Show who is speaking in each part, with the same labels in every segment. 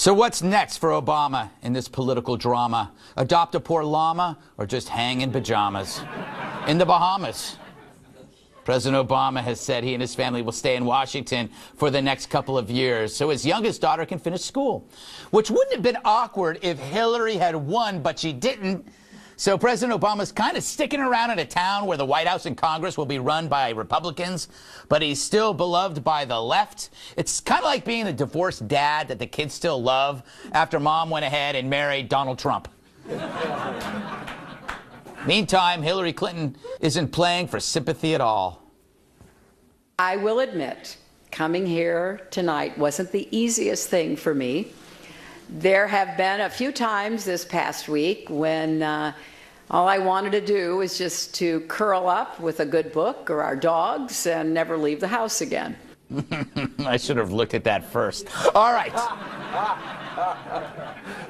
Speaker 1: So what's next for Obama in this political drama? Adopt a poor llama or just hang in pajamas? In the Bahamas, President Obama has said he and his family will stay in Washington for the next couple of years so his youngest daughter can finish school, which wouldn't have been awkward if Hillary had won, but she didn't. So President Obama's kind of sticking around in a town where the White House and Congress will be run by Republicans, but he's still beloved by the left. It's kind of like being the divorced dad that the kids still love after mom went ahead and married Donald Trump. Meantime, Hillary Clinton isn't playing for sympathy at all.
Speaker 2: I will admit, coming here tonight wasn't the easiest thing for me. There have been a few times this past week when all I wanted to do was just to curl up with a good book or our dogs and never leave the house again.
Speaker 1: I should have looked at that first. All right.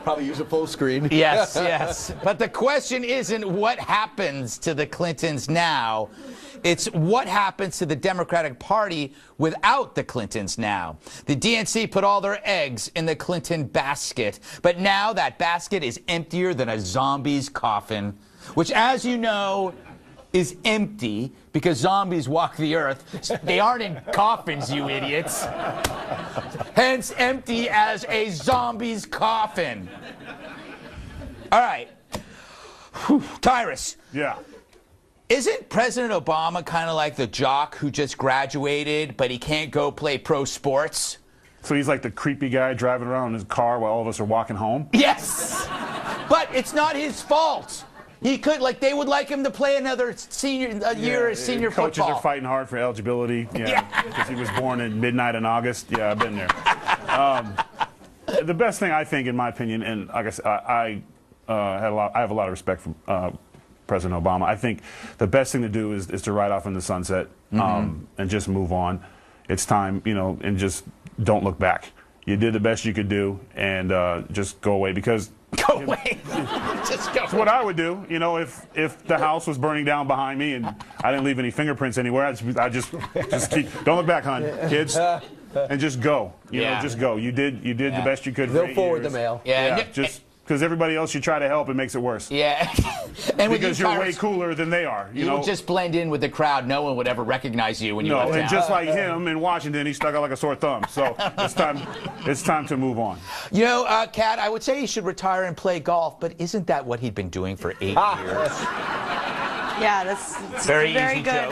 Speaker 3: Probably use a full screen.
Speaker 1: Yes, yes. But the question isn't what happens to the Clintons now. It's what happens to the Democratic Party without the Clintons now. The DNC put all their eggs in the Clinton basket, but now that basket is emptier than a zombie's coffin, which, as you know, is empty because zombies walk the earth. They aren't in coffins, you idiots. Hence, empty as a zombie's coffin. All right. Whew. Tyrus.
Speaker 4: Yeah.
Speaker 1: Isn't President Obama kind of like the jock who just graduated, but he can't go play pro sports?
Speaker 4: So he's like the creepy guy driving around in his car while all of us are walking home?
Speaker 1: Yes! But it's not his fault. He could, like, they would like him to play another year of senior
Speaker 4: coaches
Speaker 1: football.
Speaker 4: Are fighting hard for eligibility, because he was born in midnight in August. Yeah, I've been there. The best thing, I think, in my opinion, and like I said, I have a lot of respect for President Obama. I think the best thing to do is to ride off in the sunset and just move on. It's time, and just don't look back. You did the best you could do, and just go away, because
Speaker 1: go away. Just go.
Speaker 4: That's what I would do. If the house was burning down behind me and I didn't leave any fingerprints anywhere, I just keep. Don't look back, hon, kids, and just go. Just go. You did the best you could.
Speaker 3: They'll forward the mail.
Speaker 1: Yeah.
Speaker 4: Just because everybody else you try to help, it makes it worse.
Speaker 1: Yeah. And
Speaker 4: because you're way cooler than they are.
Speaker 1: You would just blend in with the crowd. No one would ever recognize you when you left town.
Speaker 4: And just like him in Washington, he stuck out like a sore thumb. So it's time to move on.
Speaker 1: Kat, I would say he should retire and play golf, but isn't that what he'd been doing for 8 years?
Speaker 5: Yeah, that's
Speaker 1: very
Speaker 5: good.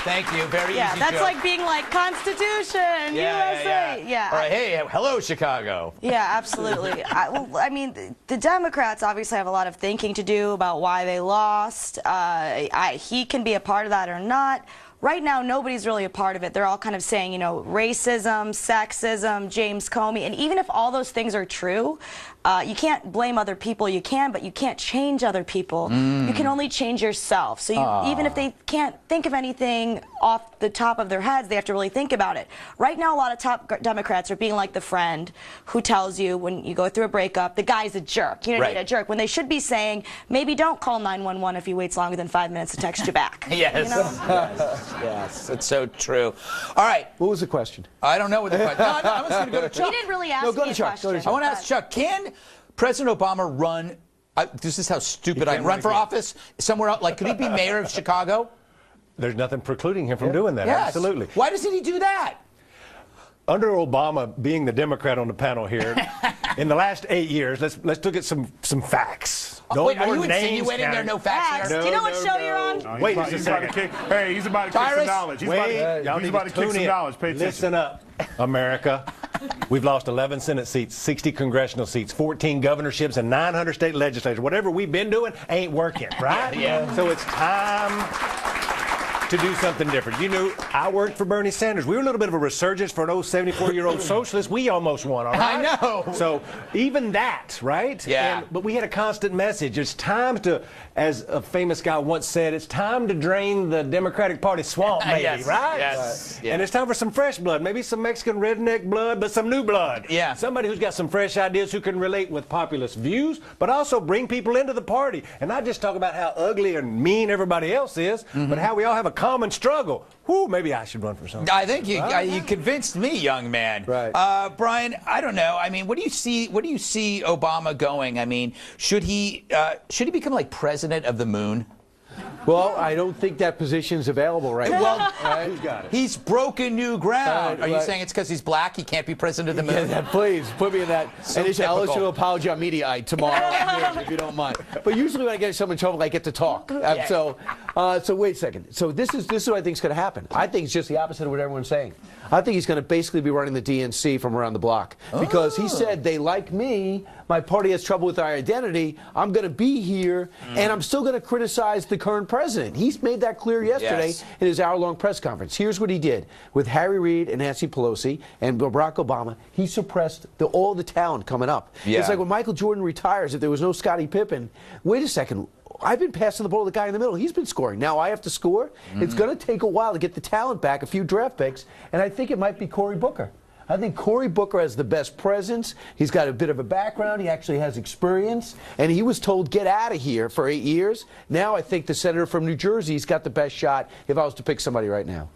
Speaker 1: Thank you. Very easy.
Speaker 5: Yeah, that's
Speaker 1: joke.
Speaker 5: like being like Constitution, USA. Yeah.
Speaker 1: All right, hey, hello, Chicago.
Speaker 5: Yeah, absolutely. I mean, the Democrats obviously have a lot of thinking to do about why they lost. He can be a part of that or not. Right now, nobody's really a part of it. They're all kind of saying, racism, sexism, James Comey. And even if all those things are true, you can't blame other people. You can, but you can't change other people. You can only change yourself. So even if they can't think of anything off the top of their heads, they have to really think about it. Right now, a lot of top Democrats are being like the friend who tells you when you go through a breakup, the guy's a jerk. You don't need a jerk. When they should be saying, maybe don't call 911 if he waits longer than 5 minutes to text you back.
Speaker 1: Yes. Yes, it's so true. All right.
Speaker 3: What was the question?
Speaker 1: I don't know what the question. No, I was going to go to Chuck.
Speaker 5: You didn't really ask me a question.
Speaker 1: I want to ask Chuck, can President Obama run, this is how stupid I run for office somewhere else, like could he be mayor of Chicago?
Speaker 6: There's nothing precluding him from doing that, absolutely.
Speaker 1: Why doesn't he do that?
Speaker 6: Under Obama, being the Democrat on the panel here, in the last 8 years, let's look at some facts.
Speaker 1: Wait, are you insinuating there are no facts here?
Speaker 5: Do you know what show you're on?
Speaker 4: No, wait just a second. He's about to kick some knowledge. He's about to kick some knowledge. Pay attention.
Speaker 6: Listen up, America. We've lost 11 Senate seats, 60 congressional seats, 14 governorships, and 900 state legislatures. Whatever we've been doing ain't working, right?
Speaker 1: Yeah.
Speaker 6: So it's time to do something different. I worked for Bernie Sanders. We were a little bit of a resurgence for an old 74-year-old socialist. We almost won, all right?
Speaker 1: I know.
Speaker 6: So even that, right?
Speaker 1: Yeah.
Speaker 6: But we had a constant message. It's time to, as a famous guy once said, it's time to drain the Democratic Party swamp, maybe, right?
Speaker 1: Yes.
Speaker 6: And it's time for some fresh blood. Maybe some Mexican redneck blood, but some new blood.
Speaker 1: Yeah.
Speaker 6: Somebody who's got some fresh ideas, who can relate with populist views, but also bring people into the party. And not just talk about how ugly and mean everybody else is, but how we all have a common struggle. Whoo, maybe I should run for something.
Speaker 1: I think you convinced me, young man.
Speaker 3: Right.
Speaker 1: Brian, I don't know. I mean, what do you see Obama going? I mean, should he become like president of the moon?
Speaker 3: Well, I don't think that position's available right now.
Speaker 1: Well, he's broken new ground. Are you saying it's because he's black? He can't be president of the moon?
Speaker 3: Yeah, please put me in that.
Speaker 1: So
Speaker 3: and I'll let you
Speaker 1: typical.
Speaker 3: know apology on Mediaite tomorrow if you don't mind. But usually when I get someone in trouble, I get to talk. So wait a second. So this is what I think is going to happen. I think it's just the opposite of what everyone's saying. I think he's going to basically be running the DNC from around the block because he said they like me. My party has trouble with our identity. I'm going to be here, and I'm still going to criticize the current president. He's made that clear yesterday in his hour-long press conference. Here's what he did with Harry Reid and Nancy Pelosi and Barack Obama. He suppressed all the talent coming up.
Speaker 1: Yeah.
Speaker 3: It's like when Michael Jordan retires, if there was no Scottie Pippen, wait a second. I've been passing the ball to the guy in the middle. He's been scoring. Now I have to score. It's going to take a while to get the talent back, a few draft picks, and I think it might be Cory Booker. I think Cory Booker has the best presence. He's got a bit of a background. He actually has experience. And he was told, get out of here for 8 years. Now I think the senator from New Jersey's got the best shot if I was to pick somebody right now.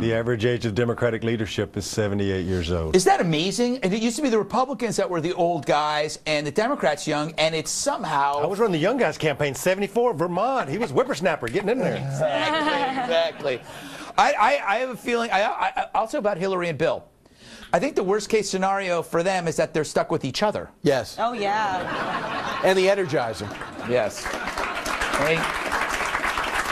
Speaker 6: The average age of Democratic leadership is 78 years old.
Speaker 1: Is that amazing? And it used to be the Republicans that were the old guys and the Democrats young, and it's somehow...
Speaker 6: I was running the Young Guys campaign, 74, Vermont. He was whippersnapper, getting in there.
Speaker 1: Exactly. I have a feeling, also about Hillary and Bill. I think the worst case scenario for them is that they're stuck with each other.
Speaker 3: Yes.
Speaker 5: Oh, yeah.
Speaker 3: And the Energizer.
Speaker 1: Yes.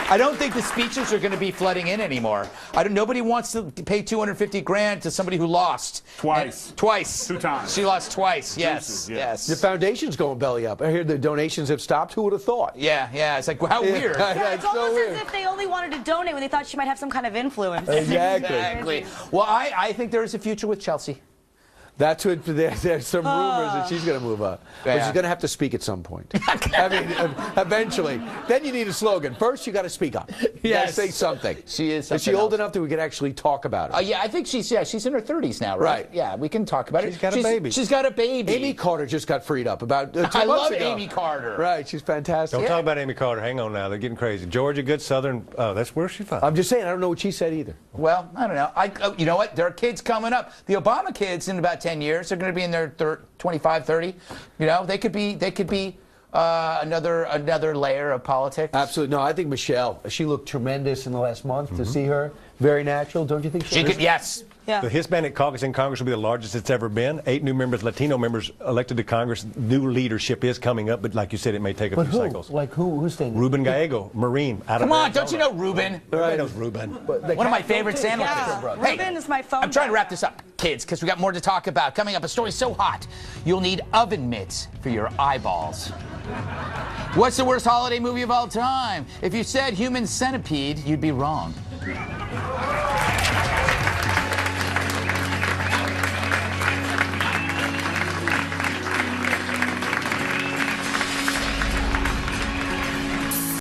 Speaker 1: I don't think the speeches are going to be flooding in anymore. Nobody wants to pay $250,000 to somebody who lost.
Speaker 4: Twice.
Speaker 1: Twice.
Speaker 4: 2 times.
Speaker 1: She lost twice. Yes.
Speaker 4: Deuces, yeah.
Speaker 1: Yes.
Speaker 3: The foundation's going belly up. I hear the donations have stopped. Who would have thought?
Speaker 1: Yeah. Yeah. It's like, how weird.
Speaker 5: Yeah, it's
Speaker 3: so
Speaker 5: almost
Speaker 3: weird.
Speaker 5: as if they only wanted to donate when they thought she might have some kind of influence.
Speaker 3: Exactly.
Speaker 1: Well, I think there is a future with Chelsea.
Speaker 3: That's what there's some rumors that she's going to move up. But
Speaker 1: Yeah.
Speaker 3: she's going to have to speak at some point. I mean, eventually. Then you need a slogan. First, you got to speak up. You got to say something.
Speaker 1: She is
Speaker 3: Is
Speaker 1: something
Speaker 3: she old
Speaker 1: else.
Speaker 3: enough that we could actually talk about her?
Speaker 1: Yeah, I think she's in her 30s now, right?
Speaker 3: Right.
Speaker 1: Yeah, we can talk about it.
Speaker 6: She's got a baby.
Speaker 1: She's got a baby.
Speaker 3: Amy Carter just got freed up about 2 months
Speaker 1: I love
Speaker 3: ago.
Speaker 1: Amy Carter.
Speaker 3: Right, she's fantastic.
Speaker 6: Don't talk about Amy Carter. Hang on now. They're getting crazy. Georgia, good Southern. That's where she's from.
Speaker 3: I'm just saying, I don't know what she said either.
Speaker 1: Well, I don't know. You know what? There are kids coming up. The Obama kids in about 10 years are going to be in their 25, 30. You know, they could be another layer of politics.
Speaker 3: Absolutely. No, I think Michelle, she looked tremendous in the last month to see her. Very natural. Don't you think so?
Speaker 1: She could, yes.
Speaker 5: Yeah.
Speaker 6: The Hispanic caucus in Congress will be the largest it's ever been. 8 new members, Latino members elected to Congress. New leadership is coming up, but like you said, it may take a
Speaker 3: But
Speaker 6: few
Speaker 3: who?
Speaker 6: cycles.
Speaker 3: Like who's standing?
Speaker 6: Ruben Gallego, Marine. Out
Speaker 1: Come
Speaker 6: of
Speaker 1: on, don't you know Ruben?
Speaker 6: Everybody knows Ruben.
Speaker 1: One of my favorite sandwiches.
Speaker 5: Yeah.
Speaker 1: Hey,
Speaker 5: Ruben is my phone.
Speaker 1: I'm trying to wrap this up, kids, because we got more to talk about. Coming up, a story so hot, you'll need oven mitts for your eyeballs. What's the worst holiday movie of all time? If you said Human Centipede, you'd be wrong.